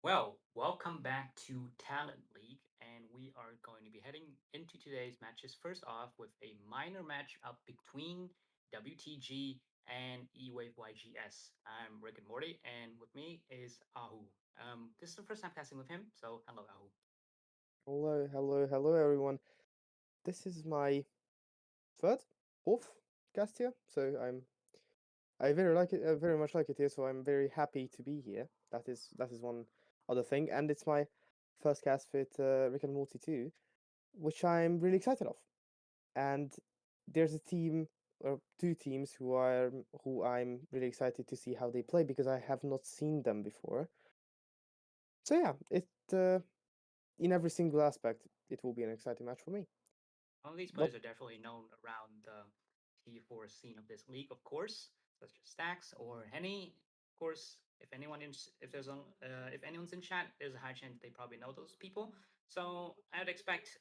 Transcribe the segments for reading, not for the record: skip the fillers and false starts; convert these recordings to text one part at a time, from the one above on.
Well, welcome back to Talent League, and we are going to be heading into today's matches. First off, with a minor match up between WTG and eWAVE YGS. I'm Rick and Morty, and with me is Ahu. This is the first time passing with him, so hello, Ahu. Hello, everyone. This is my third, fourth guest here, so I very like it, very much like it here. So I'm very happy to be here. That is one other thing, and it's my first cast with Rick and Morty too, which I'm really excited of. And there's a team or two teams who I'm really excited to see how they play because I have not seen them before. So yeah, in every single aspect, it will be an exciting match for me. All of these But players are definitely known around the T4 scene of this league, of course, such as Stacks or Henny. Of course, if anyone's in chat, there's a high chance they probably know those people. So I'd expect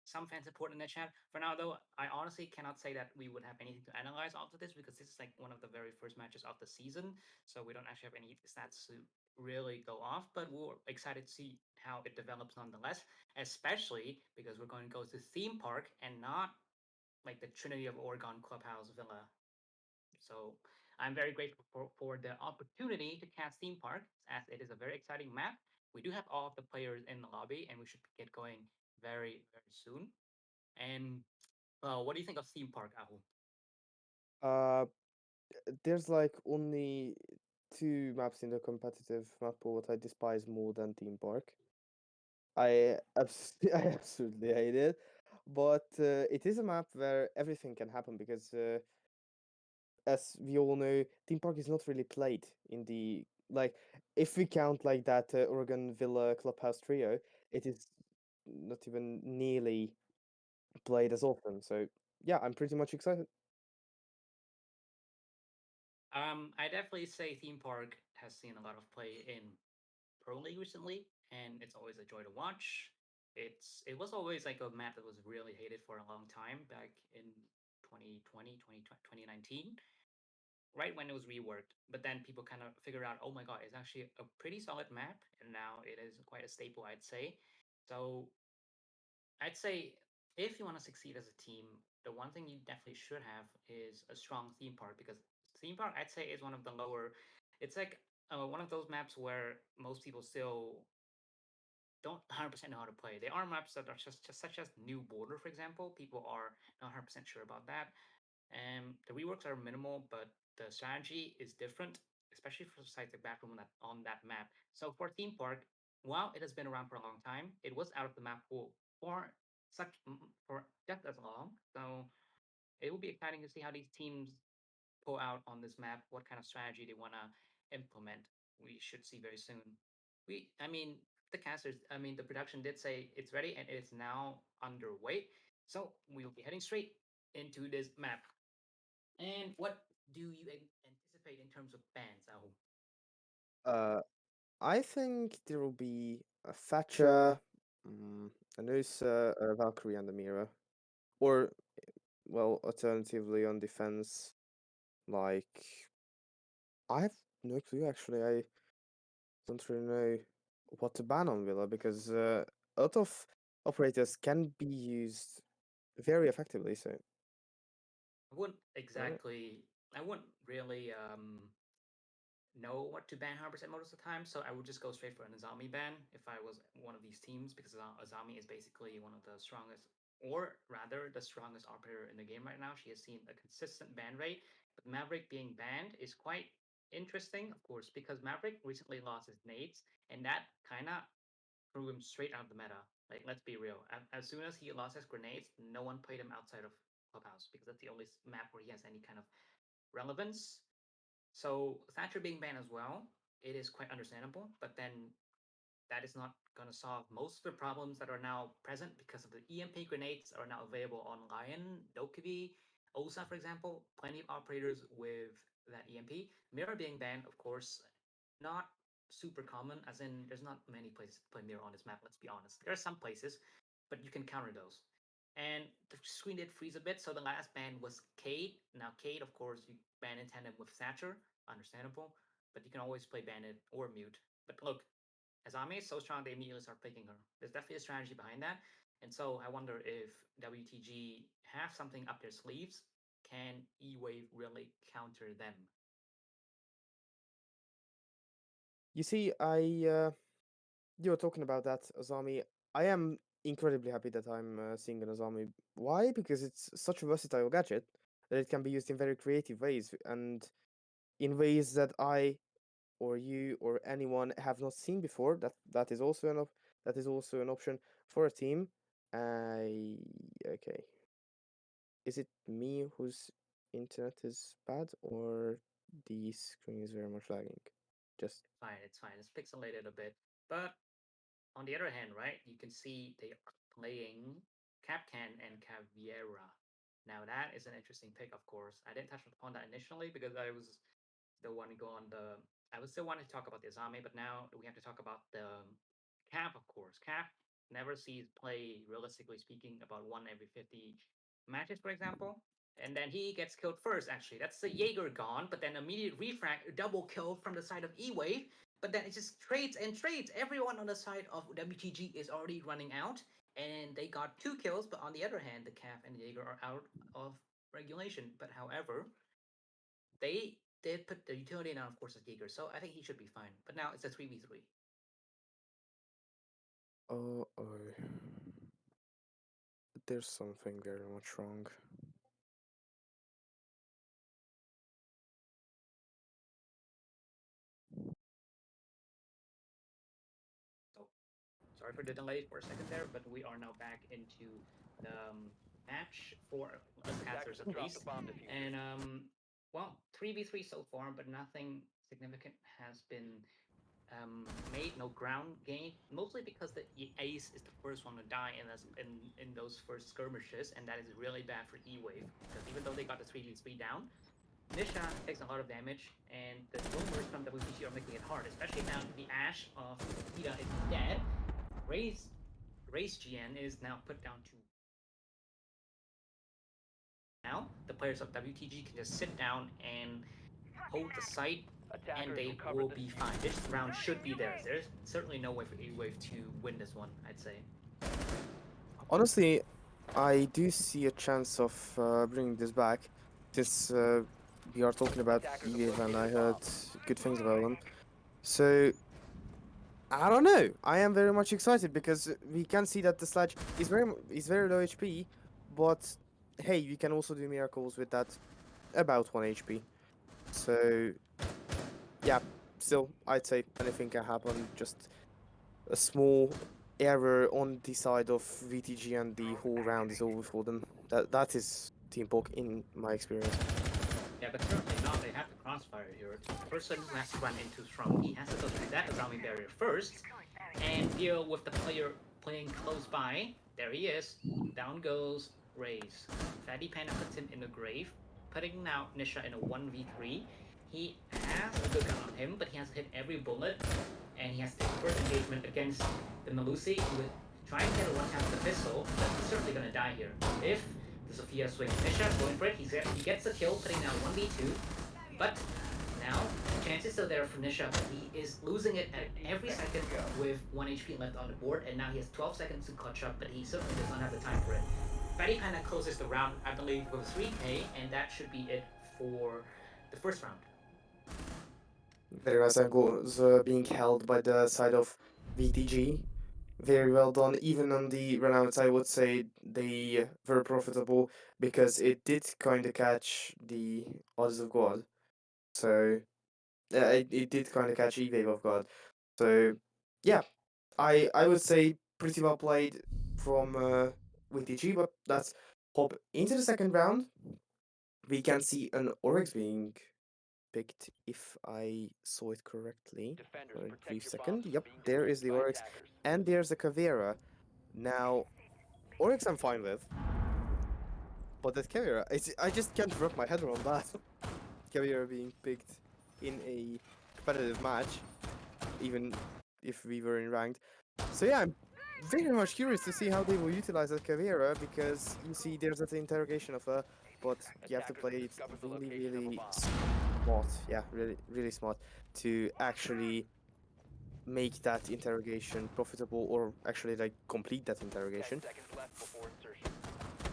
some fan support in the chat. For now, though, I honestly cannot say that we would have anything to analyze after this because this is like one of the very first matches of the season. So we don't actually have any stats to really go off, but we're excited to see how it develops nonetheless, especially because we're going to go to theme park and not like the Trinity of Oregon Clubhouse Villa. So I'm very grateful for the opportunity to cast theme park as it is a very exciting map. We do have all of the players in the lobby and we should get going very soon. And what do you think of theme park, Ahu? uh, there's like only two maps in the competitive map pool what I despise more than Theme Park. I absolutely hate it, but it is a map where everything can happen because, as we all know, Theme Park is not really played in the like. If we count like that Oregon Villa Clubhouse trio, it is not even nearly played as often. So yeah, I'm pretty much excited. I definitely say theme park has seen a lot of play in Pro League recently, and it's always a joy to watch. It was always like a map that was really hated for a long time back in 2020, 2019, right when it was reworked. But then people kind of figured out, oh my god, it's actually a pretty solid map, and now it is quite a staple, I'd say. So I'd say if you want to succeed as a team, the one thing you definitely should have is a strong theme park because theme park, I'd say, is one of the lower. It's like one of those maps where most people still don't 100% know how to play. There are maps that are just such as New Border, for example. People are not 100% sure about that. And the reworks are minimal, but the strategy is different, especially for sites like Backroom on that map. So for theme park, while it has been around for a long time, it was out of the map pool for just as long. So it will be exciting to see how these teams pull out on this map, what kind of strategy they want to implement. We should see very soon. I mean, the production did say it's ready and it's now underway. So we will be heading straight into this map. And what do you anticipate in terms of bans, Ahu? Uh, I think there will be a Thatcher, a Noosa, a Valkyrie, and a Mira. Or, well, alternatively on defense, like. I have no clue actually. I don't really know what to ban on Villa because a lot of operators can be used very effectively. So, I wouldn't I don't know. exactly. I wouldn't really know what to ban 100% most of the time, so I would just go straight for an Azami ban if I was one of these teams because Azami is basically one of the strongest, or rather, the strongest operator in the game right now. She has seen a consistent ban rate, but Maverick being banned is quite interesting, of course, because Maverick recently lost his nades, and that kind of threw him straight out of the meta. Like, let's be real. As soon as he lost his grenades, no one played him outside of Clubhouse because that's the only map where he has any kind of relevance. So Thatcher being banned as well, it is quite understandable. But then that is not going to solve most of the problems that are now present because of the EMP grenades are now available on Lion, Dokkaebi, Osa, for example. Plenty of operators with that EMP. Mirror being banned, of course, not super common, as in there's not many places to play Mirror on this map, let's be honest. There are some places, but you can counter those. And the screen did freeze a bit, so the last ban was Cade. Now, Cade, of course, you ban in tandem with Thatcher, understandable, but you can always play Bandit or Mute. But look, Azami is so strong they immediately start picking her. There's definitely a strategy behind that. And so I wonder if WTG have something up their sleeves. Can eWAVE really counter them? You see, you were talking about that Azami. I am incredibly happy that I'm seeing an Azami. Why? Because it's such a versatile gadget that it can be used in very creative ways and in ways that I or you or anyone have not seen before. That is also that is also an option for a team. I okay. Is it me whose internet is bad or the screen is very much lagging? Just Fine, it's fine. It's pixelated a bit. But on the other hand, right, you can see they are playing Capcan and Caviera. Now that is an interesting pick, of course. I didn't touch upon that initially because I was still want to go on the. I was still wanting to talk about the Azami, but now we have to talk about the Cap, of course. Cap never sees play, realistically speaking, about one every 50 matches, for example. And then he gets killed first, actually. That's the Jaeger gone, but then immediate refrag, double kill from the side of eWAVE. But then it just trades and trades. Everyone on the side of WTG is already running out, and they got 2 kills. But on the other hand, the Cap and the Jaeger are out of regulation. But however, they did put the utility down, of course, as Jaeger, so I think he should be fine. But now it's a 3v3. oh, there's something very much wrong. So sorry for the delay for a second there, but we are now back into the match for us casters at least. And well, 3v3 so far, but nothing significant has been made, no ground gain, mostly because the ace is the first one to die in those first skirmishes, and that is really bad for eWAVE because even though they got the 3v3 down, Nisha takes a lot of damage, and the rumors from WTG are making it hard, especially now that the Ash of Ida is dead. Race GN is now put down to. Now, the players of WTG can just sit down and hold the site, and they will be fine. This round should be theirs. There's certainly no way for eWAVE to win this one, I'd say. Honestly, I do see a chance of bringing this back, since we are talking about eWave and I heard good things about them. So I don't know. I am very much excited because we can see that the Sledge is very low HP, but hey, we can also do miracles with that about 1 HP. So yeah, still I'd say anything can happen. Just a small error on the side of VTG and the whole round is over for them. That is Team Poke in my experience. Yeah, but certainly not. They have the crossfire here. The person who has to run into Strong, he has to go through that Azami barrier first and deal with the player playing close by. There he is. Down goes Raze. Fatty Panda puts him in the grave, putting now Nisha in a 1v3. He has a good gun on him, but he has to hit every bullet, and he has to take first engagement against the Melusi, who would try and get a one-tap with the pistol, but he's certainly going to die here. If the Sophia swings Nisha, going for it, he gets the kill, putting down 1v2, but now, chances are there for Nisha, but he is losing it at every second with 1 HP left on the board, and now he has 12 seconds to clutch up, but he certainly does not have the time for it. Fatty Panda closes the round, I believe, with a 3k, and that should be it for the first round. Very nice angles being held by the side of VTG. Very well done. Even on the runouts, I would say they were profitable because it did kind of catch the odds of God. So it did kind of catch eWave of God. So yeah, I would say pretty well played from VTG, but let's hop into the second round. We can see an Oryx being picked if I saw it correctly. For a brief second. Yep, there is the Oryx, and there's the Caveira. Now, Oryx I'm fine with, but that Caveira, I just can't wrap my head around that. Caveira being picked in a competitive match, even if we were in ranked. So yeah, I'm very much curious to see how they will utilize that Caveira, because you see there's that interrogation of her, but you have to play it really, really smart. Yeah, really, really smart to actually make that interrogation profitable, or actually like complete that interrogation.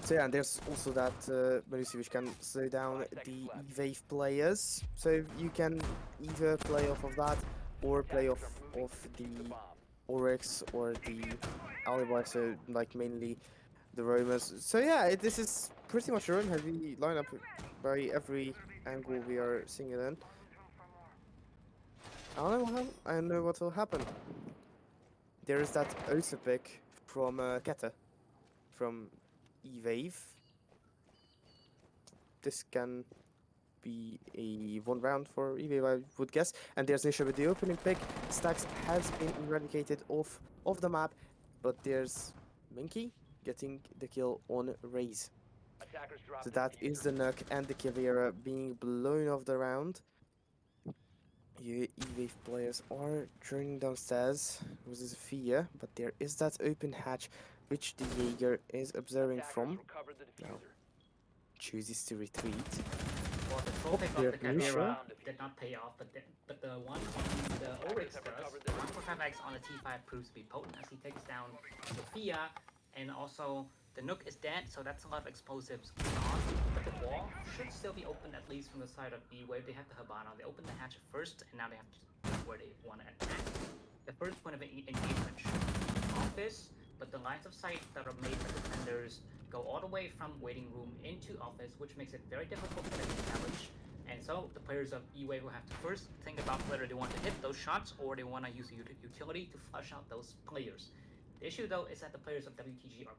So yeah, and there's also that Melusi which can slow down the eWAVE players. So you can either play off of that or play off of the Oryx or the Alibi, so like mainly the Roamers. So yeah, this is pretty much a roam heavy lineup by every angle we are seeing it in. I don't know what will happen. There is that Osa pick from Keta from eWAVE. This can be a one round for eWAVE, I would guess. And there's Nisha with the opening pick. Stacks has been eradicated off of the map, but there's Minky getting the kill on Raze. So that is the Nook and the Kivera being blown off the round. You eWAVE players are joining downstairs with Zofia, but there is that open hatch which the Jaeger is observing from. Now chooses to retreat. Well, the full Oh, pick of there's the Nisha. Chimera did not pay off, but the one on the Oryx does. The 145X on the T5 proves to be potent as he takes down Sophia, and also the Nook is dead, so that's a lot of explosives gone. But the wall should still be open, at least from the side of eWAVE. They have the Habana. They opened the hatch first, and now they have to where they want to attack. The first point of engagement should be office, but the lines of sight that are made by defenders go all the way from waiting room into office, which makes it very difficult for them to challenge. And so the players of eWAVE will have to first think about whether they want to hit those shots or they want to use a utility to flush out those players. The issue though is that the players of WTG are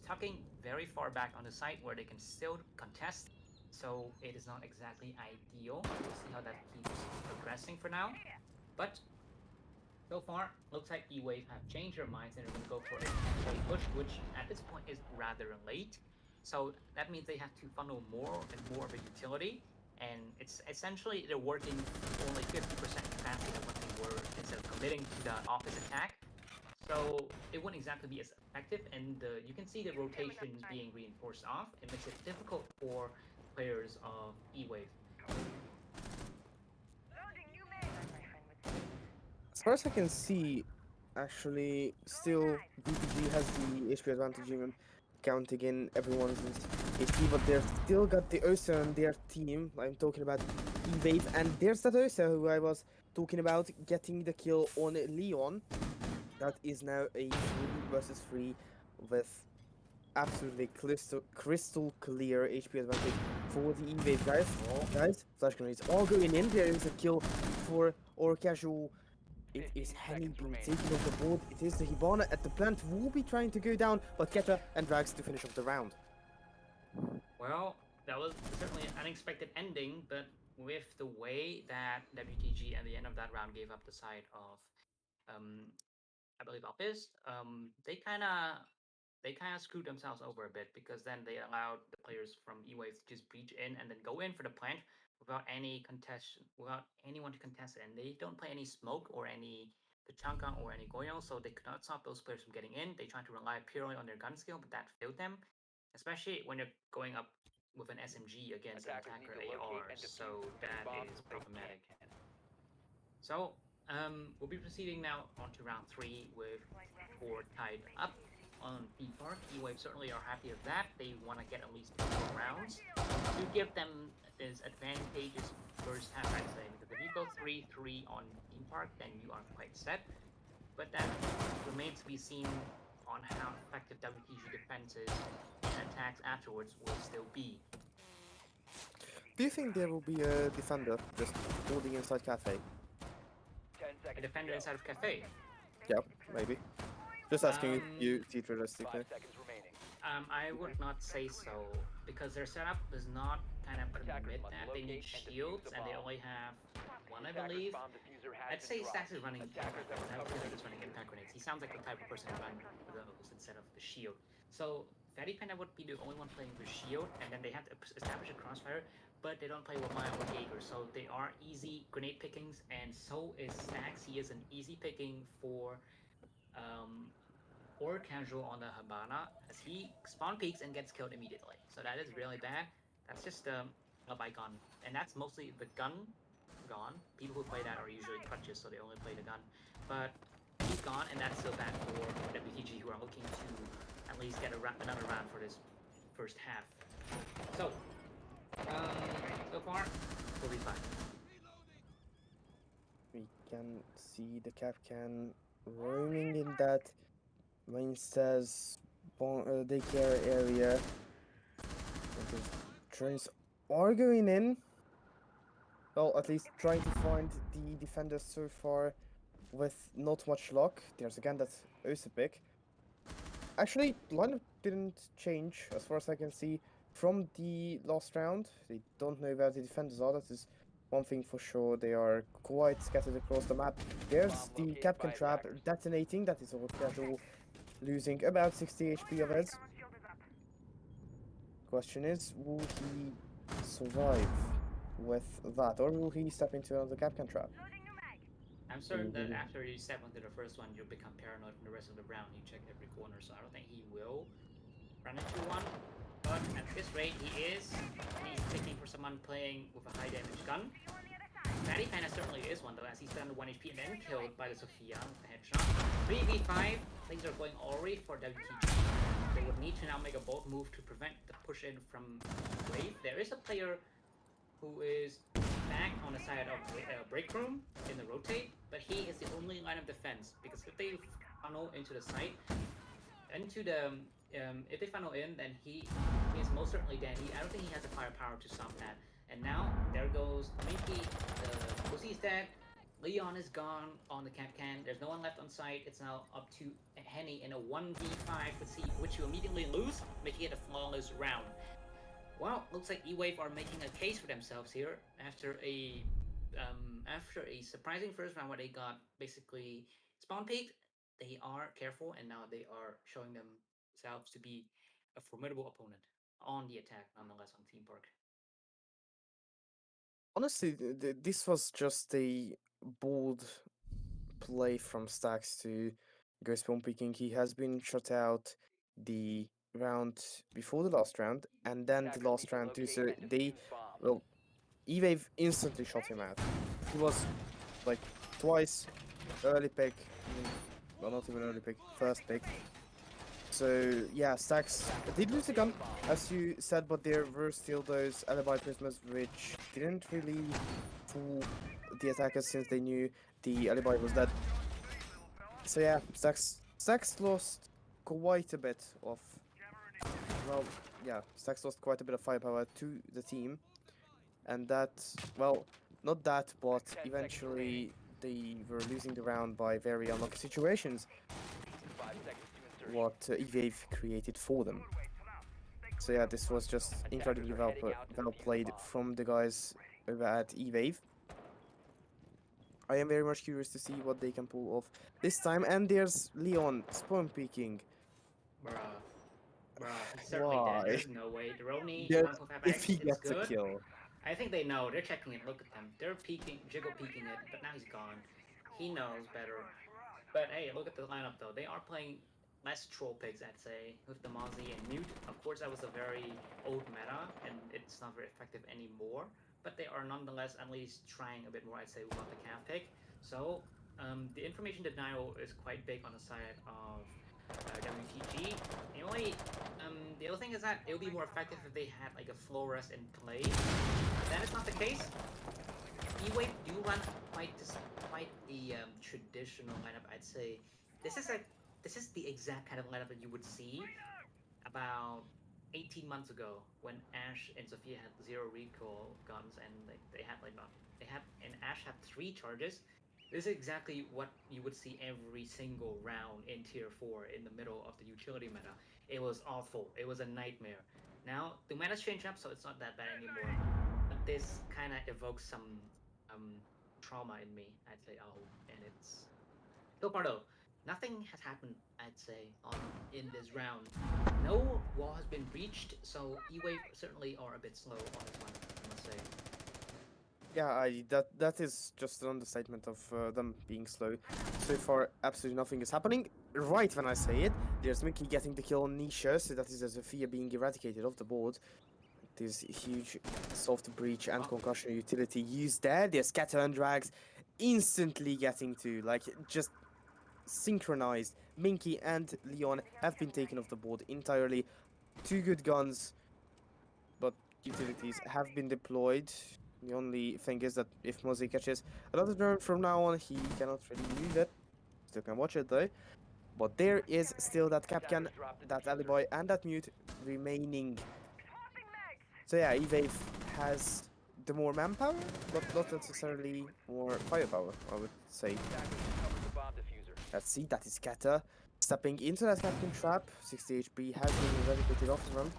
tucking very far back on the site where they can still contest, so it is not exactly ideal. We'll see how that keeps progressing for now. But so far, looks like eWAVE have changed their minds and are going to go for a temporary push, which at this point is rather late. So that means they have to funnel more and more of a utility, and it's essentially they're working only 50% capacity of what they were instead of committing to the office attack. So it wouldn't exactly be as effective, and you can see the rotation being reinforced off. It makes it difficult for players of eWAVE. As far as I can see, actually, still DPG has the HP advantage even counting in everyone's HP, but they've still got the Osa on their team. I'm talking about eWAVE, and there's that Osa who I was talking about getting the kill on Leon. That is now a 3 versus 3 with absolutely crystal clear HP advantage for the eWAVE guys. Oh, guys, flash grenades all going in. There is a kill for or casual. It is Henny being taken off the board. It is the Hibana at the plant. Will be trying to go down, but Keta and Drags to finish off the round. Well, that was certainly an unexpected ending, but with the way that WTG at the end of that round gave up the side of, I believe, Office, they kind of screwed themselves over a bit because then they allowed the players from eWave to just breach in and then go in for the plant without any contest, without anyone to contest it. And they don't play any smoke or any Tachanka or any Goyo, so they could not stop those players from getting in. They tried to rely purely on their gun skill, but that failed them, especially when you're going up with an SMG against an attacker AR. So that is problematic. So we'll be proceeding now on to round 3 with 4 tied up on Theme Park. eWave certainly are happy with that. They want to get at least 2 more rounds to give them this advantageous first half, I'd say, because if you go 3-3 on Theme Park, then you are quite set. But that remains to be seen on how effective WTG defenses and attacks afterwards will still be. Do you think there will be a defender just holding inside Cafe? A defender inside of Cafe. Yeah, maybe. Just asking you, realistically. I would not say so because their setup does not kind of permit that. They need shields and they only have one, I believe. I'd say Stacks is running impact grenades. I have a feeling he's running impact grenades. He sounds like the type of person to run those instead of the shield. So Fatty Panda would be the only one playing the shield, and then they have to establish a crossfire, but they don't play with Maya or Jaeger, so they are easy grenade pickings, and so is Stacks. He is an easy picking for or casual on the Habana as he spawn peeks and gets killed immediately. So that is really bad. That's just a bygone, and that's mostly the gun gone. People who play that are usually crutches, so they only play the gun. But he's gone, and that's still bad for WTG, who are looking to at least get another round for this first half. So, so far, 45. We can see the Capcan roaming in that Mainsta's daycare area. And the drones are going in. Well, at least trying to find the defenders so far with not much luck. There's again that Osipik. Actually, lineup didn't change as far as I can see from the last round. They don't know where the defenders are. That is one thing for sure. They are quite scattered across the map. There's the Capcan trap detonating. That is all casual, losing about 60 HP of it. Question is, will he survive with that, or will he step into another Capcan trap? I'm certain that after you step onto the first one, you'll become paranoid from the rest of the round. You check every corner, so I don't think he will run into one. But at this rate, he is. He's looking for someone playing with a high damage gun. Fatty Panda certainly is one, though, as he's down to 1 HP and then killed by the Sophia with the headshot. 3v5, things are going already for WTG. They would need to now make a bold move to prevent the push in from Wave. There is a player who is back on the side of break room in the rotate, but he is the only line of defense, because if they funnel into the site, into the if they funnel in, then he is most certainly dead. I don't think he has the firepower to stop that. And now there goes Minky. Lucy's dead. Leon is gone on the Capcan. There's no one left on site. It's now up to Henny in a 1v5, let's see, which you immediately lose, making it a flawless round. Well, looks like eWAVE are making a case for themselves here after a surprising first round where they got basically spawn peaked. They are careful, and now they are showing themselves to be a formidable opponent on the attack, nonetheless, on Team Park. Honestly, this was just a bold play from Stax to go spawn picking. He has been shut out the round before the last round, and then the last round too. So well, eWAVE instantly shot him out. He was like twice early pick, well, not even early pick, first pick. So yeah, Stax did lose the gun, as you said, but there were still those alibi prisoners which didn't really fool the attackers since they knew the alibi was dead. So yeah, Stax lost quite a bit of, well, yeah, Stax lost quite a bit of firepower to the team, and that, well, not that, but eventually they were losing the round by very unlucky situations what eWAVE created for them. So yeah, this was just incredibly well played from the guys over at eWAVE. I am very much curious to see what they can pull off this time. And there's Leon spawn peeking. Bruh, he's certainly dead. There's no way. The Roni, you want to put If he it's gets good. a kill. I think they know. They're checking it. Look at them. They're peeking, jiggle peeking it, but now he's gone. He knows better. But hey, look at the lineup though. They are playing less troll pigs, I'd say, with the Mozzie and Mute. Of course, that was a very old meta, and it's not very effective anymore. But they are nonetheless at least trying a bit more, I'd say, without the calf pick. So the information denial is quite big on the side of WTG. The other thing is that it would be more effective if they had like a Flores in play. That is not the case. eWAVE do run quite the traditional lineup, I'd say. This is the exact kind of lineup that you would see about 18 months ago when Ash and Sophia had 0 recoil guns, and they had and Ash had 3 charges. This is exactly what you would see every single round in Tier 4 in the middle of the utility meta. It was awful. It was a nightmare. Now, the meta's changed up, so it's not that bad anymore. But this kind of evokes some trauma in me, I'd say, and it's... So far, though, nothing has happened, I'd say, in this round. No wall has been breached, so eWAVE certainly are a bit slow on this one, I must say. Yeah, that is just an understatement of them being slow. So far, absolutely nothing is happening. Right when I say it, there's Mickey getting the kill on Nisha, so that is a Sophia being eradicated off the board. There's huge soft breach and Oh, concussion utility used there. The scatter and drags instantly getting to, like, just synchronized. Minky and Leon have been taken off the board entirely. Two good guns, but utilities have been deployed. The only thing is that if Mozzie catches another drone from now on, he cannot really move it. Still can watch it though. But there is still that Capcan, that Alibi, and that Mute remaining. So yeah, eWAVE has the more manpower, but not necessarily more firepower, I would say. Let's see, that is Kata stepping into that Captain trap. 60 HP has been eradicated off the run.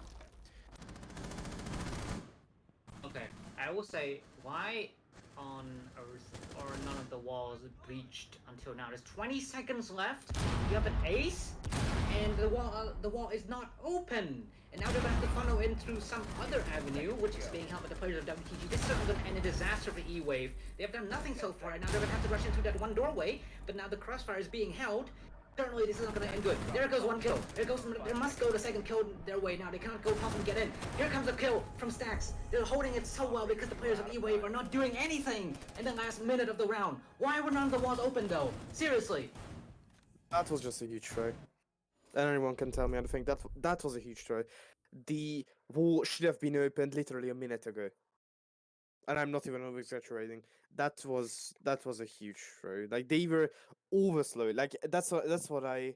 okay. I will say, why on Earth are none of the walls breached until now? There's 20 seconds left. You have an ace, and the wall is not open. And now they're gonna have to funnel in through some other avenue, which is being held by the players of WTG. This is certainly gonna end a disaster for eWAVE. They have done nothing so far, and now they're gonna have to rush in through that one doorway. But now the crossfire is being held. Certainly this is not going to end good. There goes one kill. There must go the second kill their way now. They cannot go top and get in. Here comes a kill from Stacks. They're holding it so well because the players of eWAVE are not doing anything in the last minute of the round. Why were none of the walls open though? Seriously. That was just a huge throw. And anyone can tell me anything. That was a huge throw. The wall should have been opened literally a minute ago. And I'm not even over-exaggerating. That was a huge throw. Like, they were over slow. Like, that's what I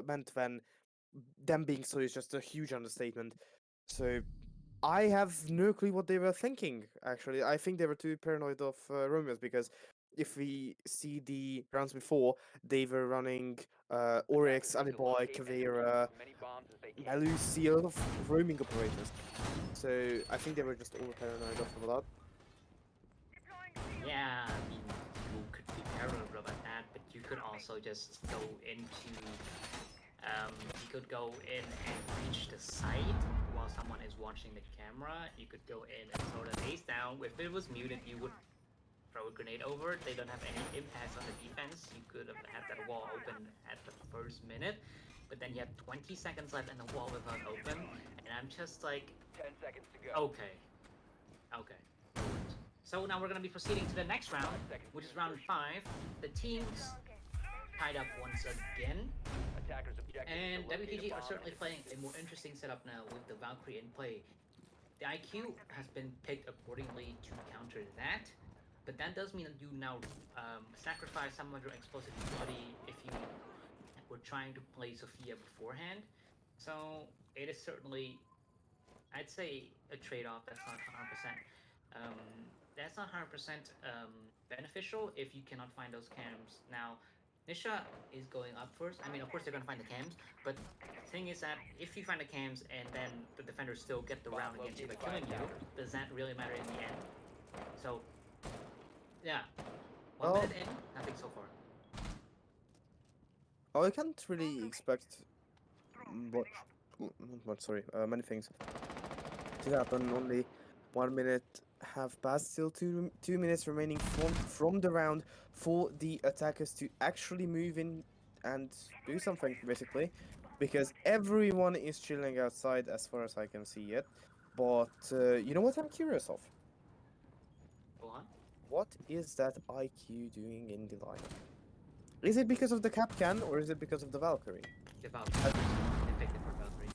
meant when them being slow is just a huge understatement. So I have no clue what they were thinking, actually. I think they were too paranoid of Romeos, because if we see the rounds before, they were running Oryx, Alibi, Caveira, Melusi, a lot of roaming operators. So I think they were just over paranoid of that. Yeah, I mean, you could be paranoid about that, but you could also just go into, you could go in and reach the site while someone is watching the camera. You could go in and throw the face down. If it was muted, you would throw a grenade over it. They don't have any impacts on the defense. You could have had that wall open at the first minute, but then you have 20 seconds left and the wall was not open, and I'm just like, 10 seconds to go. okay. So now we're going to be proceeding to the next round, which is round 5. The teams tied up once again, and WTG are certainly playing a more interesting setup now with the Valkyrie in play. The IQ has been picked accordingly to counter that, but that does mean that you now sacrifice some of your explosive utility if you were trying to play Sophia beforehand. So it is certainly, I'd say, a trade-off that's not 100%. That's not 100% beneficial if you cannot find those cams. Now, Nisha is going up first. I mean, of course they're going to find the cams, but the thing is that if you find the cams and then the defenders still get the round against you by killing you, does that really matter in the end? So, yeah. 1 minute in, nothing so far. Oh, I can't really expect many things to happen. Only 1 minute have passed. Still 2 minutes remaining from the round for the attackers to actually move in and do something, basically, because everyone is chilling outside as far as I can see it. But you know what I'm curious of? Go on. What is that IQ doing in the lineup? Is it because of the Capcan or is it because of the Valkyrie? The Valkyrie. They picked it for Valkyrie.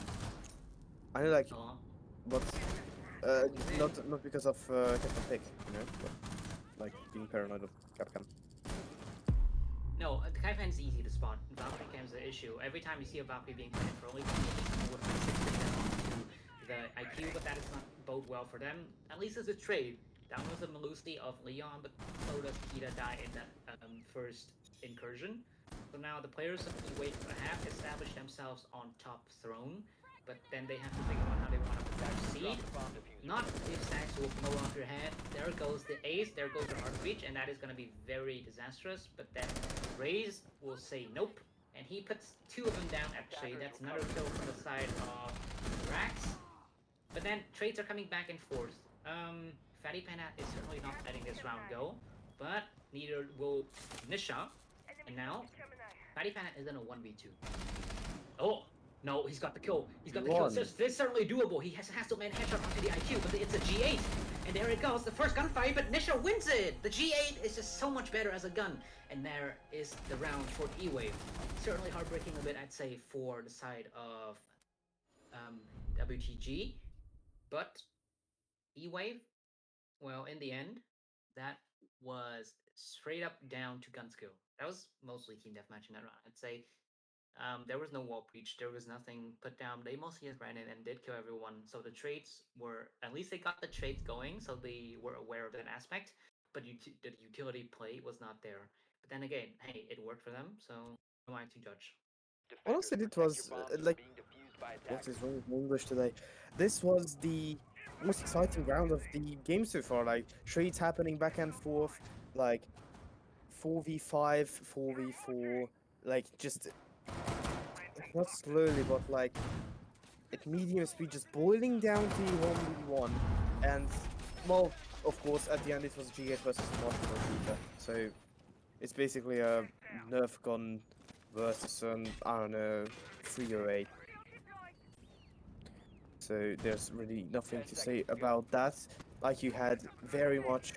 I know, like, Go on. but not because of Captain Pick, you know, but, like, being paranoid of Capcan. No, the Kaipan is easy to spot. Valkyrie cam is the issue. Every time you see a Valkyrie being played for only someone would onto the IQ, but that does not bode well for them. At least as a trade. Down was a Melusi of Leon, but so does Kita die in that first incursion. So now the players of eWAVE have established themselves on top throne, but then they have to think about how they want to proceed. Not if Stacks will blow off your head. There goes the ace, there goes the hard breach, and that is going to be very disastrous. But then Raze will say nope, and he puts 2 of them down actually. That's another kill from the side of Rax. But then trades are coming back and forth. Fatty Panda is certainly not letting this round go, but neither will Nisha. And now, Fatty Panda is in a 1v2. Oh, No, he's got the kill. He's got the kill. One. This is certainly doable. He has to land a headshot onto the IQ, but it's a G8. And there it goes, the first gunfight, but Nisha wins it! The G8 is just so much better as a gun. And there is the round for eWAVE. Certainly heartbreaking a bit, I'd say, for the side of WTG. But eWAVE, well, in the end, that was straight up down to gun skill. That was mostly team deathmatch in that round. I'd say there was no wall breach. There was nothing put down. They mostly just ran in and did kill everyone. So the trades were, at least they got the trades going, so they were aware of that aspect. But the utility play was not there. But then again, hey, it worked for them, so who am I to judge? Honestly, it was like, what is wrong with my English today? This was the most exciting round of the game so far. Like trades happening back and forth, like 4v5, 4v4, like just not slowly, but like at medium speed, just boiling down to 1v1. And well, of course, at the end it was G8 versus Marshall Shooter. So it's basically a Nerf gun versus an, I don't know, 308. So there's really nothing to say about that. Like you had very much,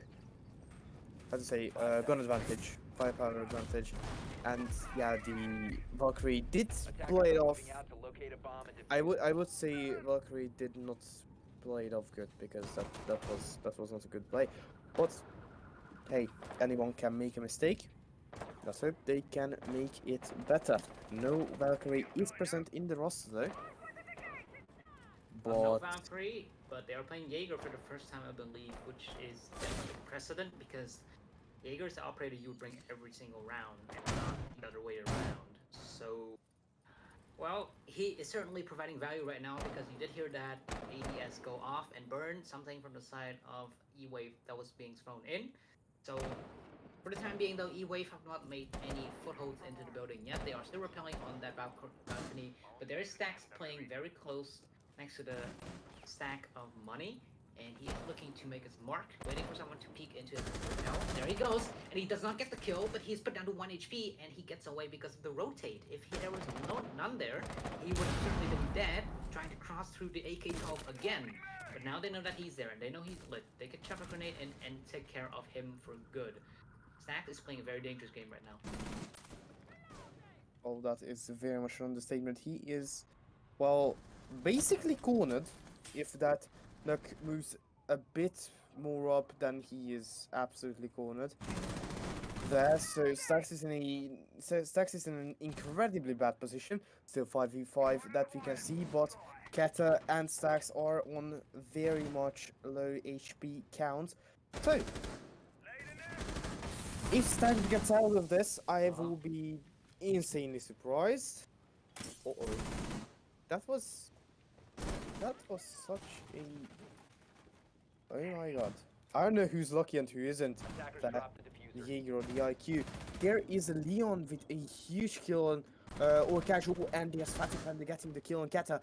how to say, gun advantage, firepower advantage, and yeah, the Valkyrie did play it off. I would say Valkyrie did not play it off good because that was not a good play. But hey, anyone can make a mistake. Let's hope they can make it better. No Valkyrie is present in the roster though. No But Valkyrie, but they are playing Jaeger for the first time, I believe, which is definitely a precedent because Jaeger is the operator you would bring every single round and not the other way around. So, well, he is certainly providing value right now because you did hear that ADS go off and burn something from the side of eWAVE that was being thrown in. So, for the time being, though, eWAVE have not made any footholds into the building yet. They are still repelling on that balcony, but there is Stacks playing very close next to the stack of money, and he is looking to make his mark, waiting for someone to peek into his hotel. There he goes, and he does not get the kill, but he's put down to 1 HP, and he gets away because of the rotate. If there was none there, he would have certainly been dead, trying to cross through the AK-12 again. But now they know that he's there, and they know he's lit. They can chuck a grenade and take care of him for good. Stack is playing a very dangerous game right now. all that is very much an understatement. He is, well, basically cornered. If that Nuck moves a bit more up, then he is absolutely cornered. There, so Stax is in an incredibly bad position. Still 5v5 that we can see, but Keta and Stax are on very much low HP count. So if Stax gets out of this, I will be insanely surprised. Uh-oh. That was such a, oh my god. I don't know who's lucky and who isn't. The Jaeger or the IQ. There is a Leon with a huge kill on or casual, and there's Fatih Panda getting the kill on Keta.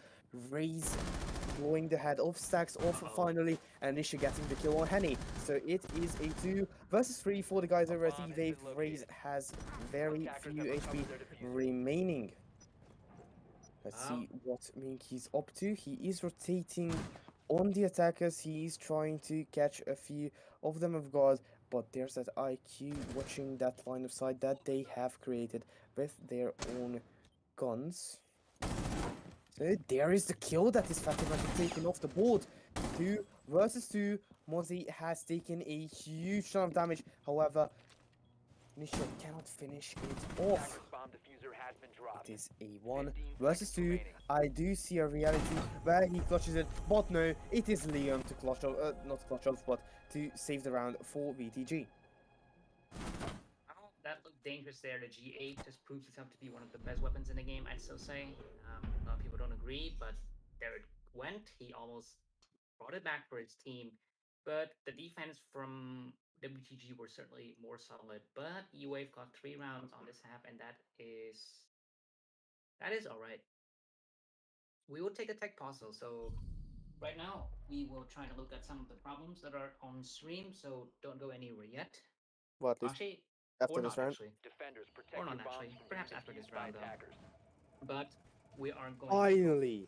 Raze blowing the head off Stacks off finally, and Nisha getting the kill on Henny. So it is a 2 versus 3 for the guys over at eWAVE. Raze has very few HP remaining. Let's see what Minky's up to. He is rotating on the attackers. He is trying to catch a few of them of guard, but there's that IQ watching that line of sight that they have created with their own guns. So there is the kill that is Fatima taken off the board. 2 versus 2. Mozzie has taken a huge ton of damage. However, Nisha cannot finish it off. It is a 1 versus 2. I do see a reality where he clutches it, but no, it is Leon to clutch off, not clutch off, but to save the round for WTG. That looked dangerous there. The G8 just proves itself to be one of the best weapons in the game, I'd still say. A lot of people don't agree, but there it went. He almost brought it back for his team. But the defense from WTG were certainly more solid. But eWAVE got 3 rounds on this half, and that is all right. We will take a tech pause though. So right now we will try to look at some of the problems that are on stream. So don't go anywhere yet. Well, at least Actually, after or this not round. actually, or not actually. Perhaps after this round though. But we are going to go Finally,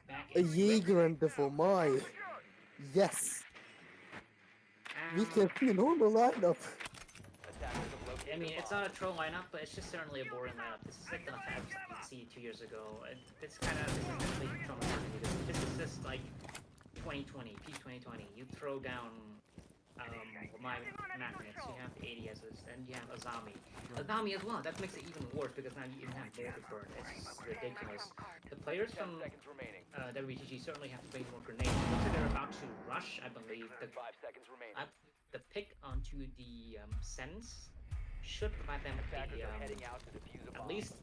back a into it. Jaeger and the my. Yes, we can see a normal lineup. I mean, it's not a troll lineup, but it's just certainly a boring lineup. This is like the tabs that you'd see 2 years ago. It's kind of this is definitely traumatizing because this is just like 2020, peak 2020. You throw down my magnets, you have the ADSs, and you have Azami. Azami as well. That makes it even worse because now you even have more to burn. It's ridiculous. The players from WTG certainly have to bring more grenades. Looks like they're about to rush, I believe. Uh, the pick onto the Sense should provide them at least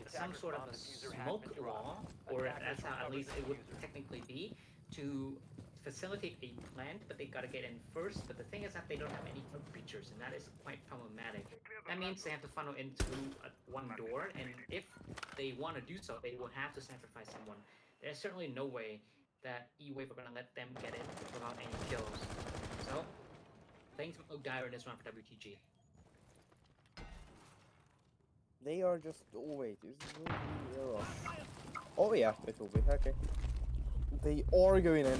some sort of a smoke wall, or that's how at least it would technically be, to facilitate a plant, but they gotta get in first. But the thing is that they don't have any hook breachers, and that is quite problematic. That means they have to funnel in through one door, and if they want to do so, they will have to sacrifice someone. There's certainly no way that eWAVE are gonna let them get in without any kills. So things look dire in this round for WTG. They are just. Oh wait, is this will be a rush? Oh yeah, it will be. Okay. They are going in.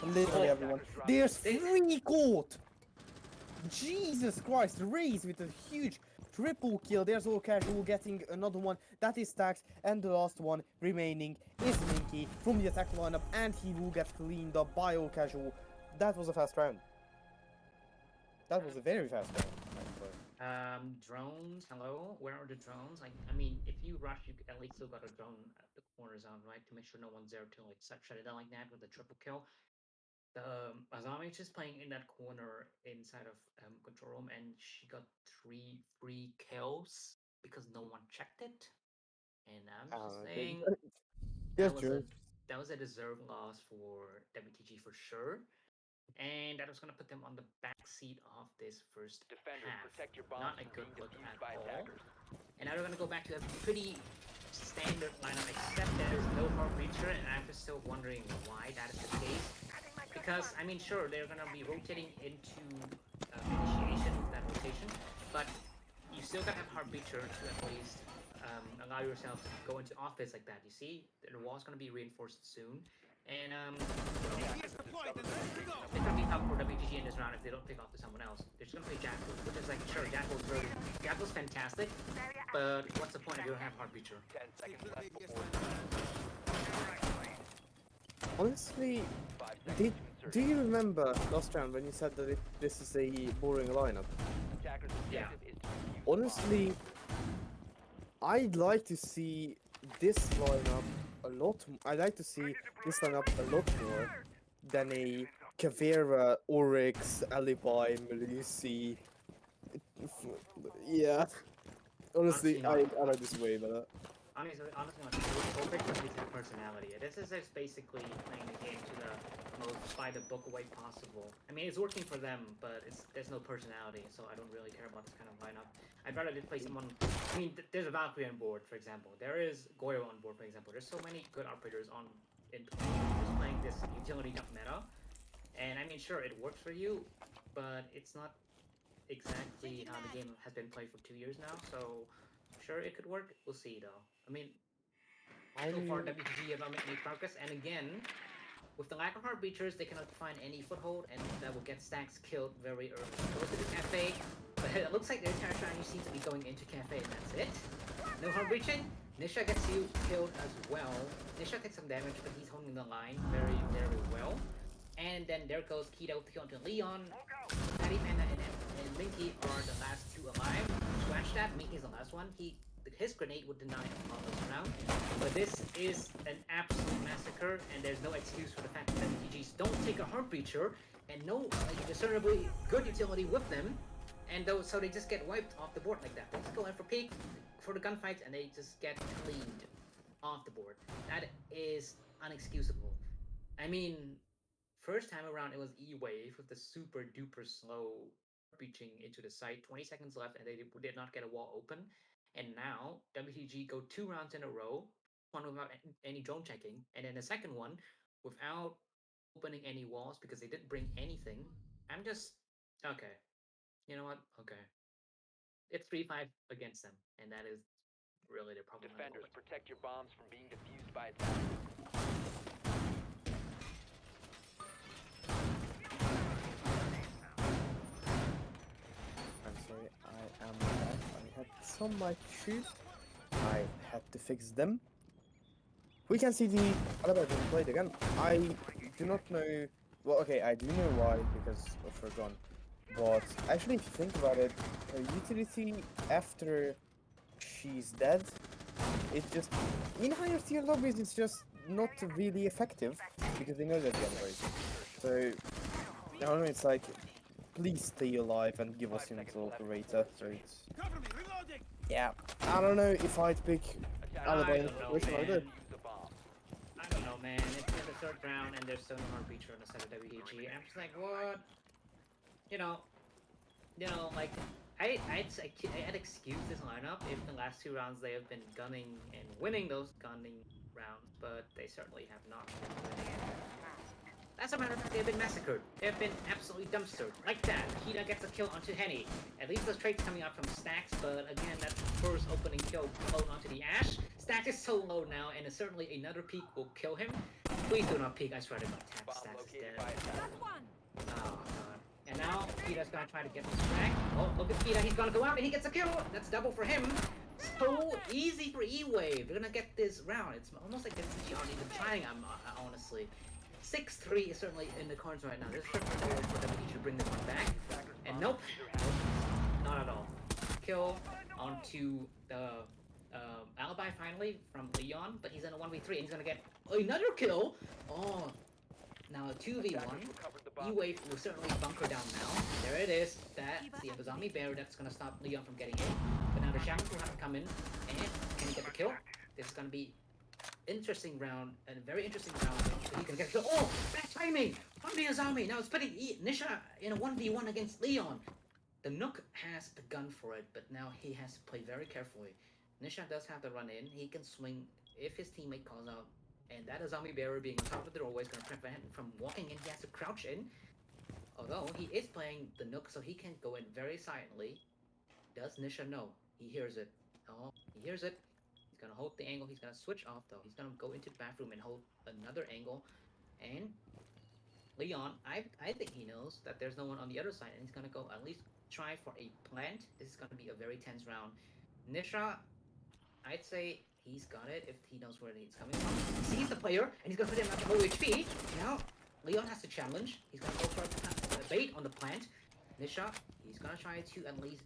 Literally Oh, everyone. There's they, 3 caught! Jesus Christ, Raze with a huge triple kill. There's all casual getting another one. That is Stax. And the last one remaining is Minky from the attack lineup. And he will get cleaned up by all casual. That was a fast round. That was a very fast round, actually. drones. Hello, where are the drones? I mean, if you rush, you at least still got a drone at the corner zone, right, to make sure no one's there to like shut it down like that with a triple kill. The Azami is just playing in that corner inside of control room, and she got 3 free kills because no one checked it. And I'm just Okay. saying that Just was a true. that was a deserved loss for WTG for sure. And that was going to put them on the back seat of this first half. Not a good look at all. And now we're going to go back to a pretty standard lineup, except there is no hard reacher, and I'm just still wondering why that is the case. Because, I mean, sure, they're going to be rotating into initiation, that rotation, but you still got to have hard breacher to at least allow yourself to go into office like that. You see, the wall's going to be reinforced soon. And it's gonna be tough for WTG in this round if they don't pick off to someone else. They're just gonna play Jackal, which is like, sure, Jackal's fantastic, but what's the point if you don't have Hard Breacher? Honestly, did do you remember last round when you said that this is a boring lineup? Yeah. Honestly, I'd like to see this lineup a lot. I'd like to see this lineup a lot more than a Kavera, Oryx, Alibi, Melusi. Yeah, honestly, Honestly, I like this way better. honestly, not. Ulrich is his personality. This is just basically playing the game to the most by the book way possible. I mean, it's working for them, but there's no personality, so I don't really care about this kind of lineup. I'd rather just play someone. I mean, there's a Valkyrie on board, for example. There is Goyo on board, for example. There's so many good operators on in play. Just playing this utility dump meta, and I mean, sure, it works for you, but it's not exactly how the game has been played for 2 years now. So, sure, it could work. We'll see, though. I mean, I so far mean, WTG have not made any progress, and again, with the lack of hard breachers, they cannot find any foothold, and that will get Stacks killed very early. Goes to the cafe, but it looks like the entire strategy seems to be going into cafe, and that's it. No hard breaching. Nisha gets you killed as well. Nisha takes some damage, but he's holding the line very, very well. And then there goes Keto to kill into Leon. Patty Panda and Minky are the last two alive. Scratch that. Minky's the last one. His grenade would deny him on this round. But this is an absolute massacre, and there's no excuse for the fact that MTGs don't take a heart breacher and no like, discernibly good utility with them. And so they just get wiped off the board like that. They just go in for peak for the gunfights, and they just get cleaned off the board. That is unexcusable. I mean, first time around, it was eWAVE with the super duper slow breaching into the site. 20 seconds left, and they did not get a wall open. And now WTG go 2 rounds in a row, one without any drone checking, and then the second one without opening any walls because they didn't bring anything. I'm just okay. You know what? Okay, it's 3-5 against them, and that is really the problem at the Defenders, moment. protect your bombs from being defused by attackers. I'm sorry, I am back. I had some mic issues. I had to fix them. We can see the alibi being played again. I do not know. Well, okay, I do know why because of her gun. But actually, if you think about it, her utility after she's dead, it just in higher tier lobbies, it's just not really effective because they know that the alibi is. So I don't know. It's like, please stay alive and give us 5 units seconds left operator. before So insertion. it's yeah. I don't know if I'd pick alibi I in a don't know, situation like this. man. Use the bomb. I don't know, man. It's in the third round and there's still no hard breacher on the side of WTG. And I'm just like, what? You know, like I'd excuse this lineup if the last 2 rounds they have been gunning and winning those gunning rounds, but they certainly have not been winning. As a matter of fact, they've been massacred. They've been absolutely dumpstered. Like that. Kita gets a kill onto Henny. At least the trade's coming out from Stacks, but again, that's the first opening kill blown onto the Ash. Stacks is so low now, and certainly another peek will kill him. Please do not peek. I swear to God, tap Bomb Stacks is located dead. by attackers. Oh, God. And now, Kita's gonna try to get this back. Oh, look at Kita. He's gonna go out and he gets a kill. That's double for him. So easy for eWAVE. They're gonna get this round. It's almost like WTG aren't even trying, honestly. 6-3 is certainly in the cards right now. There's certainly no way for WTG to bring this one back. And nope, not at all. Kill onto the alibi finally from Leon, but he's in a 1v3 and he's gonna get another kill. Oh, now a 2v1. eWAVE will certainly bunker down now. There it is. That's the zombie bear that's gonna stop Leon from getting in. But now the shaman will have to come in and can he get the kill? This is gonna be interesting round, and a very interesting round. He can get a kill. Oh, bad timing from the zombie. Now it's putting Nisha in a 1v1 against Leon. The Nook has the gun for it, but now he has to play very carefully. Nisha does have to run in. He can swing if his teammate calls out. And that a zombie bearer being on top of the doorway is going to prevent him from walking in. He has to crouch in. Although he is playing the Nook, so he can go in very silently. Does Nisha know? He hears it. Oh, he hears it. He's going to hold the angle. He's going to switch off, though. He's going to go into the bathroom and hold another angle. And Leon, I think he knows that there's no one on the other side, and he's gonna go at least try for a plant. This is gonna be a very tense round. Nisha, I'd say he's got it if he knows where he's coming from. He sees the player, and he's gonna put him at the low HP. Now, Leon has to challenge. He's gonna go for a bait on the plant. Nisha, he's gonna try to at least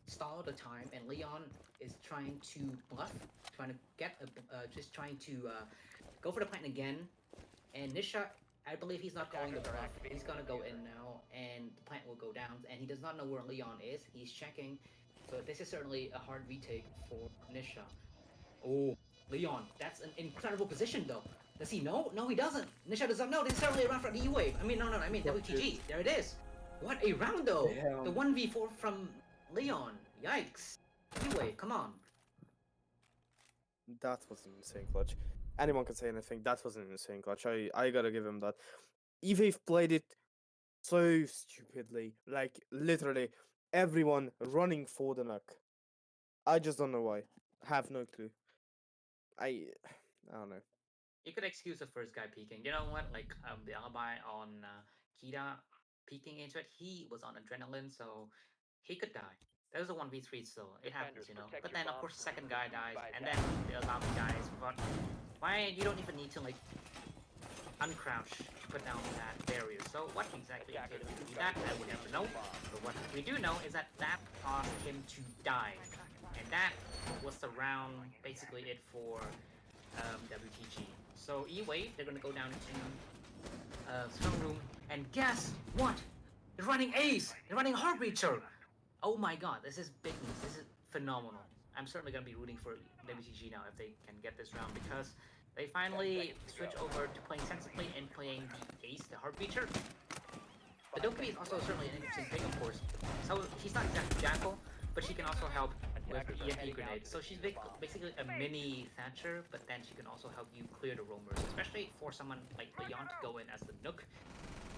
stall the time, and Leon is trying to bluff, trying to get just trying to go for the plant again. And Nisha, I believe he's not calling the bluff. He's gonna go in now, and the plant will go down. And he does not know where Leon is. He's checking, but this is certainly a hard retake for Nisha. Oh, Leon, that's an incredible position, though. Does he know? No, he doesn't. Nisha does not know. This is certainly a round for the eWAVE. I mean, no, I mean WTG. There it is. What a round, though. Damn. The 1v4 from Leon. Yikes. eWAVE, come on. That was an insane clutch. Anyone can say anything. That was an insane clutch. I gotta give him that. eWAVE played it so stupidly. Like, literally, everyone running for the Nook. I just don't know why. Have no clue. I don't know. You could excuse the first guy peeking. You know what? Like the alibi on Kita peeking into it, he was on adrenaline, so he could die. That was a 1v3 still. It happens, you know. But then, of course, the second guy dies, and then the zombie dies. But why? You don't even need to, like, uncrouch to put down that barrier. So what exactly did we do that? I would never know. But what we do know is that that caused him to die. And that was the round, basically it for WTG. So eWAVE, they're gonna go down into strong room, and guess what? They're running Ace. They're running Heartbreacher. Oh my God, this is big news. This is phenomenal. I'm certainly gonna be rooting for WTG now if they can get this round because they finally switch over to playing sensibly and playing the Ace, the Heartbreacher. The Dokumi is also certainly an interesting pick, of course. So she's not exactly Jackal, but she can also help with the EMP grenade. So she's basically a mini Thatcher, but then she can also help you clear the roamers, especially for someone like Leon to go in as the Nook.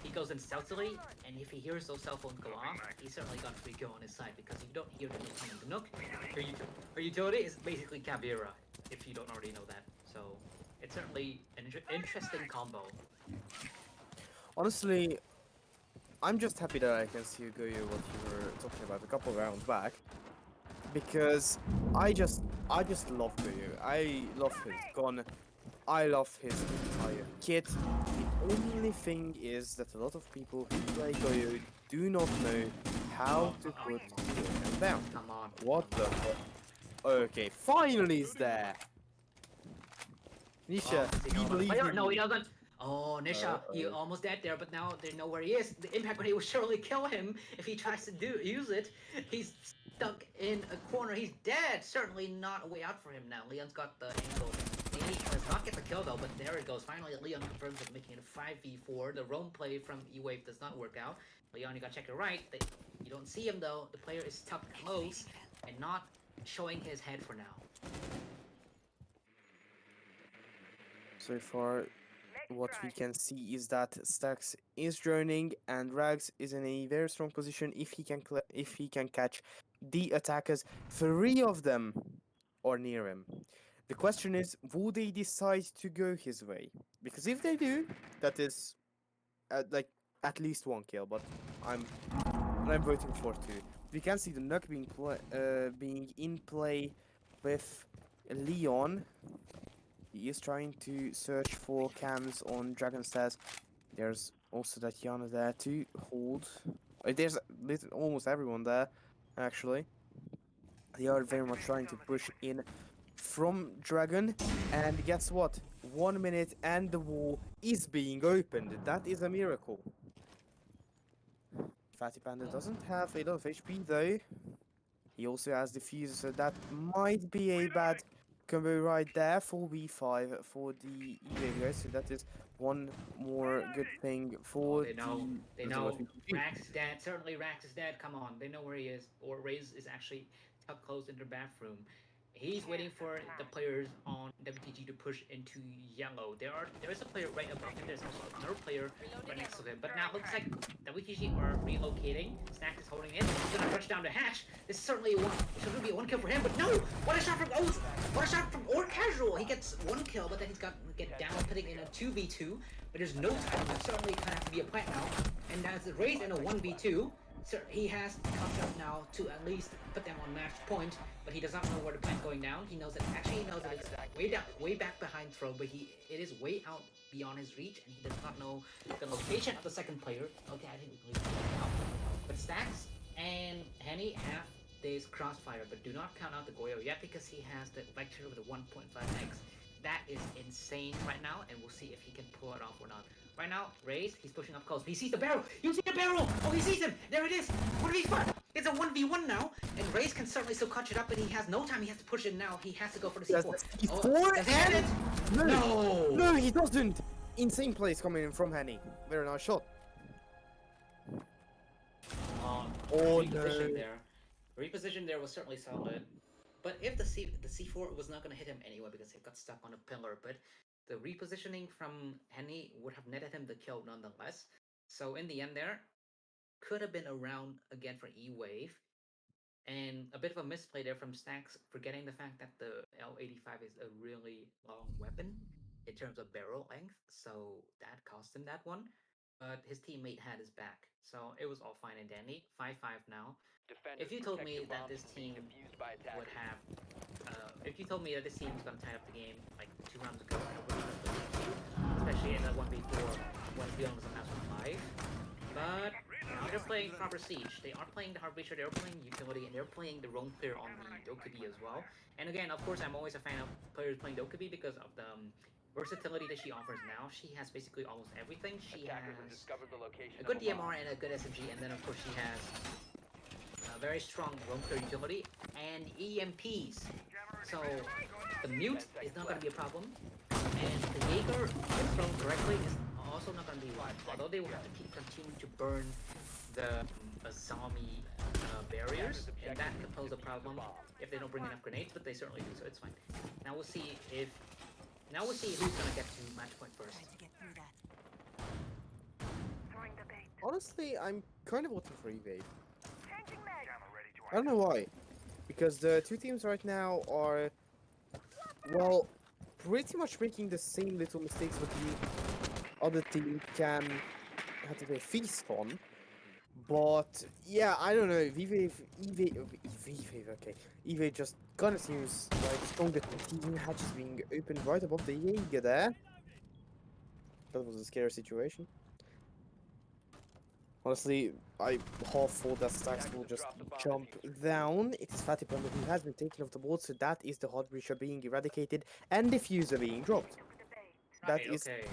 He goes in stealthily, and if he hears those cell phones go off, he's certainly got free kill on his side because you don't hear them coming. The Nook, her utility is basically Caveira, if you don't already know that. So it's certainly an interesting combo. Honestly, I'm just happy that I can see Goyo what you were talking about a couple of rounds back. Because I just love Goyo. I love his gun. I love his entire kit. The only thing is that a lot of people who play Goyo do not know how to put him down. Come on. What the fuck? Okay, finally he's there. Nisha, we believe in No, he you. doesn't. Oh, Nisha, he almost dead there, but now they know where he is. The impact grenade will surely kill him if he tries to use it. He's stuck in a corner. He's dead. Certainly not a way out for him now. Leon's got the angle. He does not get the kill though, but there it goes. Finally, Leon confirms it, making it a 5v4. The roam play from eWAVE does not work out. Leon, you gotta check it right. You don't see him though. The player is stuck close and not showing his head for now. So far, what we can see is that Stax is droning and Rags is in a very strong position if he can catch the attackers. 3 of them are near him. The question is, will they decide to go his way? Because if they do, that is like at least 1 kill. But I'm voting for 2. We can see the Nuke being in play with Leon. He is trying to search for cams on Dragon Stairs. There's also that Yana there to hold. There's almost everyone there, actually. They are very much trying to push in from Dragon. And guess what? 1 minute and the wall is being opened. That is a miracle. Fatty Panda doesn't have a lot of HP though. He also has diffuser, so that might be a bad combo right there for V5 for the eWAVE, so that is one more good thing for They know. the WTG. Rax is dead. Certainly Rax is dead. Come on. They know where he is. Or Raze is actually tucked close in their bathroom. He's waiting for the players on WTG to push into yellow. There is a player right above him. There's also another player right next to him. But now it looks like WTG are relocating. Snack is holding it. He's gonna rush down the hatch. This is certainly should be a 1 kill for him. But no! What a shot from Oath! What a shot from Or Casual! He gets 1 kill, but then he's got to get down, putting in a 2v2. But there's no time. But certainly kind of have to be a plant now. And as it's raised in a 1v2. So he has come up now to at least put them on match point, but he does not know where the plant's going down. He knows that he knows that it's way back behind throw, but it is way out beyond his reach, and he does not know the location of the second player. Okay, I think we can leave it out. But Stacks and Henny have this crossfire, but do not count out the Goyo yet because he has the vector with a 1.5x. That is insane right now, and we'll see if he can pull it off or not. Right now, Raze, he's pushing up close. He sees the barrel! You see the barrel! Oh, he sees him! There it is! 1v1! It's a 1v1 now, and Raze can certainly still catch it up, but he has no time. He has to push it now. He has to go for the C4. C4 does he get it? No! No, he doesn't! Insane plays coming in from Henny. Very nice shot. Oh, no. Reposition there was certainly solid. But if the C4 was not going to hit him anyway because he got stuck on a pillar, but the repositioning from Henny would have netted him the kill nonetheless. So in the end there, could have been a round again for eWAVE. And a bit of a misplay there from Stacks, forgetting the fact that the L85 is a really long weapon in terms of barrel length. So that cost him that one. But his teammate had his back. So it was all fine and dandy. 5-5 now. If you told me that this team would have if you told me that this team was going to tie up the game like 2 rounds ago, I would have believed you, especially in that 1v4 when Leon was on match 5. But they're playing proper Siege. They are playing the Harbinger, they're playing Utility, and they're playing the roam player on the Dokkaebi as well. And again, of course, I'm always a fan of players playing Dokkaebi because of the versatility that she offers now. She has basically almost everything. She has a good DMR and a good SMG, and then of course she has a very strong roam player utility and EMPs. So the mute is not going to be a problem, and the Jaeger, if thrown correctly, is also not going to be one. Although they will have to continue to burn the zombie barriers, and that could pose a problem if they don't bring enough grenades, but they certainly do, so it's fine. Now we'll see who's going to get to match point first. Honestly, I'm kind of voting for eWAVE. I don't know why. Because the two teams right now are, well, pretty much making the same little mistakes that the other team can, how to say, feast on. But yeah, I don't know. eWAVE, okay. eWAVE just kind of seems like stronger team. Hatches being opened right above the Jaeger there. That was a scary situation. Honestly, I half thought that Stacks will just jump down. It is Fatty Panda who has been taken off the board, so that is the hard breacher being eradicated and diffuser being dropped. That Right, is, okay.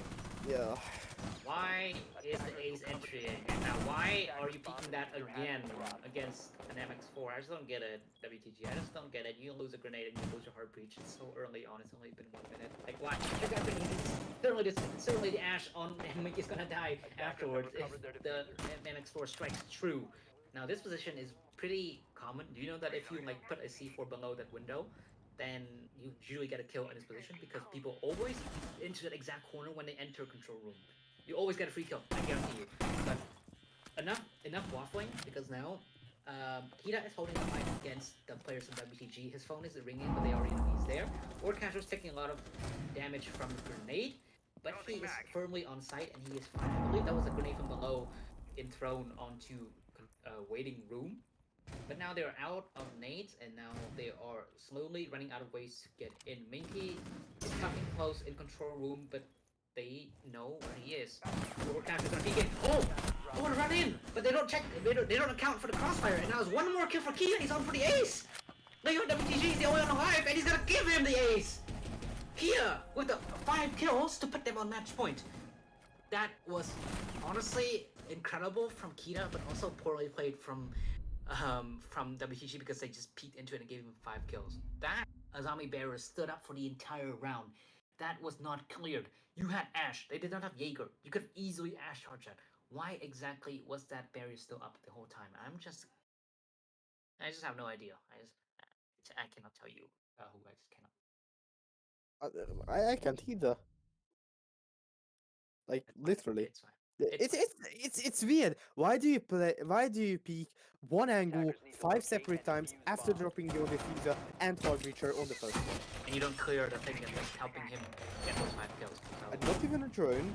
yeah. Why is the ace entry? Now, why are you peeking that again against an MX4? I just don't get it, WTG. I just don't get it. You lose a grenade and you lose your heart breach. It's so early on. It's only been 1 minute. Like, why? Certainly the Ash on Mink is gonna die afterwards if the MX4 strikes true. Now, this position is pretty common. Do you know that if you like put a C4 below that window, then you usually get a kill in this position because people always into that exact corner when they enter control room. You always get a free kill, I guarantee you. But enough waffling because now Hida is holding the fight against the players of WTG. His phone is ringing, but they already know he's there. Or Casual's taking a lot of damage from the grenade, but he is firmly on site and he is fine. I believe that was a grenade from below thrown onto waiting room. But now they're out of nades, and now they are slowly running out of ways to get in. Minky is coming close in control room, but they know where he is. Warcraft gonna peek in. Oh! I wanna run in! But they don't check, they don't account for the crossfire. And now there's one more kill for Kia, he's on for the ace! Leon WTG is the only one alive, and he's gonna give him the ace! Kia with the 5 kills to put them on match point. That was honestly incredible from Kita, but also poorly played from WTG because they just peeked into it and gave him 5 kills. That Azami Bearer stood up for the entire round. That was not cleared. You had Ash. They did not have Jaeger. You could have easily Ash charge that. Why exactly was that barrier still up the whole time? I just have no idea. I cannot tell you who. I just cannot. I can't either. Like, It's fine. literally. It's fine. It's fine. It's weird. Why do you peek one angle 5 separate times after dropping your diffuser and hard breacher on the first one? And you don't clear the thing that's helping him get those 5 kills. So. And not even a drone,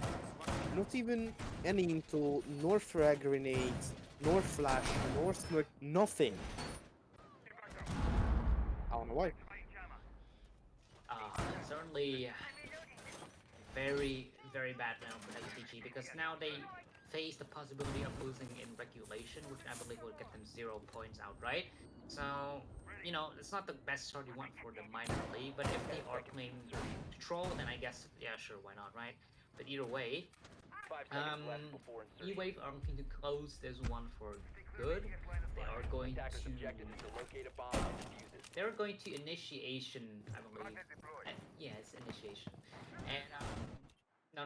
not even any intel, nor frag grenades, nor flash, nor smoke, nothing. I don't know why. Certainly very, very bad now for WTG because now they face the possibility of losing in regulation, which I believe will get them 0 points outright. So, you know, it's not the best start you want for the minor league, but if they are playing to troll, then I guess, yeah, sure, why not, right? But either way, eWAVE are looking to close this one for good. They are going to... They're going to initiation, I believe. Yeah, it's initiation. And, no,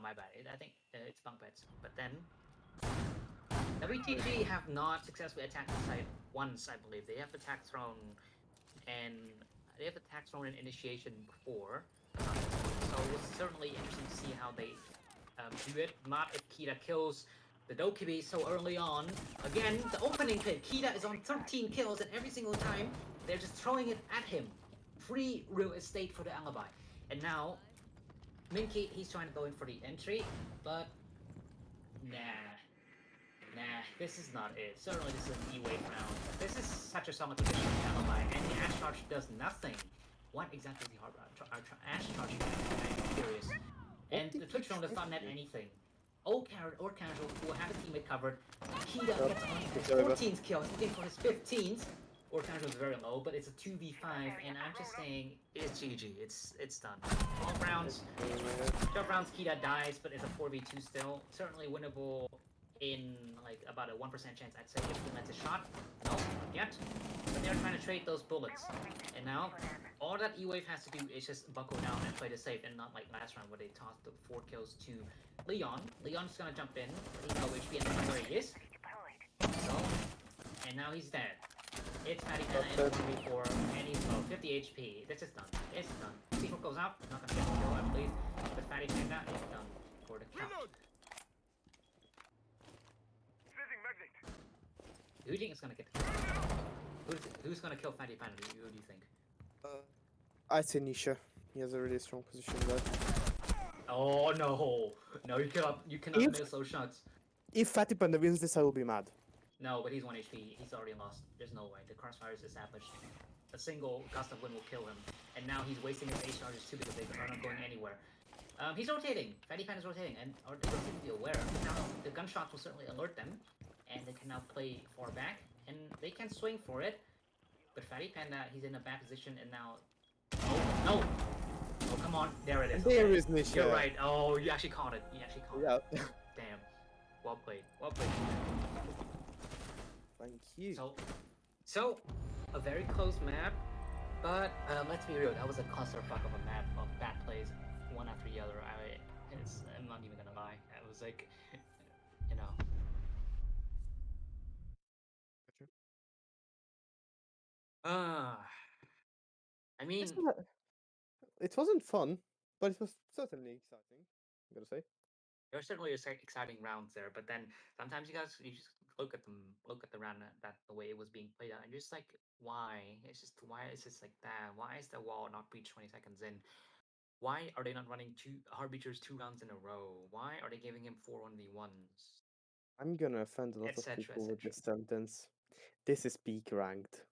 my bad. I think it's bunk beds. But then, WTG have not successfully attacked the site once, I believe. They have attack throne and they have attack throne and initiation before. So it's certainly interesting to see how they do it. Not if Kita kills the Dokkaebi so early on. Again, the opening pick. Kita is on 13 kills, and every single time they're just throwing it at him. Free real estate for the alibi. And now, Minky, he's trying to go in for the entry, but nah, this is not it. Certainly this is an eWAVE round. This is such a solid position for the alibi, and the Ash Charge does nothing. What exactly is the hard Ash Charge? I'm curious. And the Twitch drone does not net anything. Or Casual will have his teammate covered. He gets on his 14th kill. He's looking for his 15th. Or Casual is very low, but it's a 2v5, and I'm just saying it's GG. It's done. 12 rounds. 12 rounds, Kita dies, but it's a 4v2 still. Certainly winnable in like about a 1% chance, I'd say, if he lets a shot. No, not yet. But they're trying to trade those bullets. And now, all that eWAVE has to do is just buckle down and play the safe, and not like last round where they tossed the 4 kills to Leon. Leon's gonna jump in, but he's low HP and that's where he is. So, and now he's dead. It's Fatty Panda in 1v4, and he's low, 50 HP. This is done. It's done. C4 goes out, not gonna get the kill, I believe. But Fatty Panda is done for the count. Who do you think is gonna get? Who's gonna kill Fatty Panda? Who do you think? I'd say Nisha. He has a really strong position there. Oh no, no, you cannot If miss those shots. if Fatty Panda wins this, I will be mad. No, but he's 1 HP. He's already lost. There's no way. The crossfire is established. A single gust of wind will kill him. And now he's wasting his ace charges too because they are not going anywhere. He's rotating. Fatty Pan is rotating, and or they don't seem to be aware. Now the gunshots will certainly alert them, and they can now play far back, and they can swing for it. But Fatty Panda, he's in a bad position, and now. Oh no! Oh come on! There it is. There Okay. is Nisha. You're right. Oh, you actually caught it. You actually caught it. Yeah. Damn. Well played. Well played. Thank you. So a very close map, but let's be real. That was a clusterfuck of a map of bad plays, one after the other. I'm not even gonna lie. I was like, you know. I mean, It wasn't fun, but it was certainly exciting. I gotta say. there were certainly exciting rounds there, but then sometimes you just look at the round that the way it was being played out, and you're just like, why? It's just why is this like that? Why is the wall not breached 20 seconds in? Why are they not running hard breachers 2 rounds in a row? Why are they giving him 4-1v1s? I'm gonna offend a lot of Etc. people with etc. this sentence. This is peak ranked,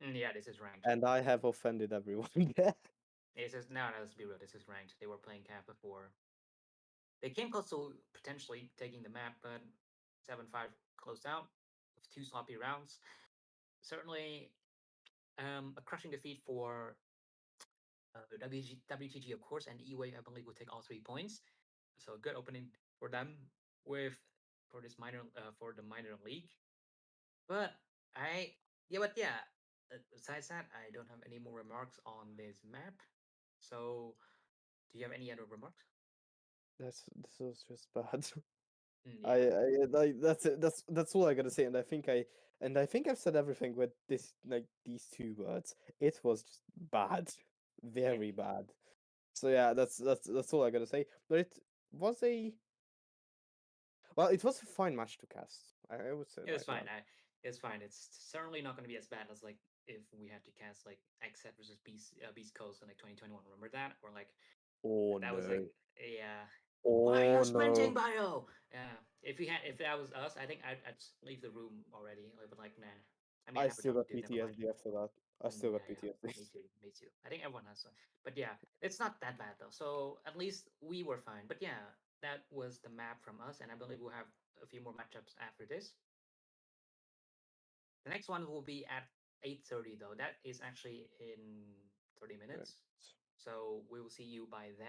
Yeah, this is ranked. and I have offended everyone there. This is no, let's be real. This is ranked. They were playing cap before. They came close to potentially taking the map, but 7-5 closed out with 2 sloppy rounds. Certainly, a crushing defeat for WTG, of course, and eWAVE, I believe, will take all 3 points. So a good opening for them for the minor league. But besides that, I don't have any more remarks on this map. So, do you have any other remarks? This was just bad. Yeah. That's it. That's all I gotta say. And I think I've said everything with these 2 words. It was just bad, very bad. So yeah, that's all I gotta say. But it was it was a fine match to cast. I would say It was like fine. that. It's fine. It's certainly not going to be as bad as like if we had to cast like XZ versus Beast Coast in like 2021. Remember that? Or like Oh that no! was like yeah. Why Oh you're sprinting, no! Bio? Yeah. If that was us, I think I'd just leave the room already. I would like nah. I mean, I I have a still job got to do. Never mind. PTSD after that. I still got Yeah, PTSD. me too, me too. I think everyone has some. But yeah, it's not that bad though. So at least we were fine. But yeah, that was the map from us, and I believe we'll have a few more matchups after this. The next one will be at 8:30 though. That is actually in 30 minutes. So we will see you by then.